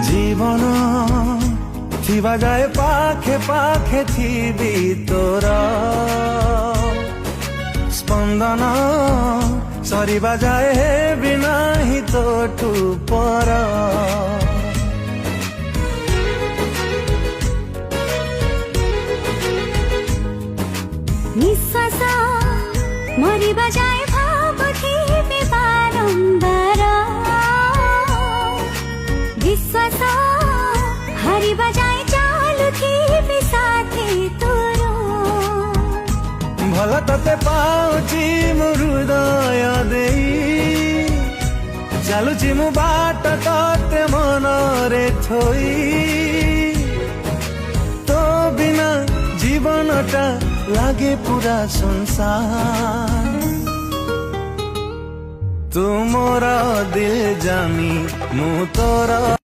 জীবন থিবা যায় পাখে পাখে থিবি তোর স্পন্দন সরিবা যায় হেবি নাহি তোঠু পর নিঃশ্বাস মরিবা যায় ভাবুথিবি বারম্বার বিশ্বাস হারিবা যায় চালুথিবি সাথে তোর ଭଲ ତତେ ପାଉଛି ମୋ ହୃଦୟ ଦେଇ ଚାଲୁଛି ମୁଁ ବାଟ ତତେ ମନରେ ଥୋଇ ତୋ ବିନା ଜୀବନଟା ଲାଗେ ପୁରା ସଂସାର ତୁ ମୋର ଦିଲ ଜାନି ମୁଁ ତୋର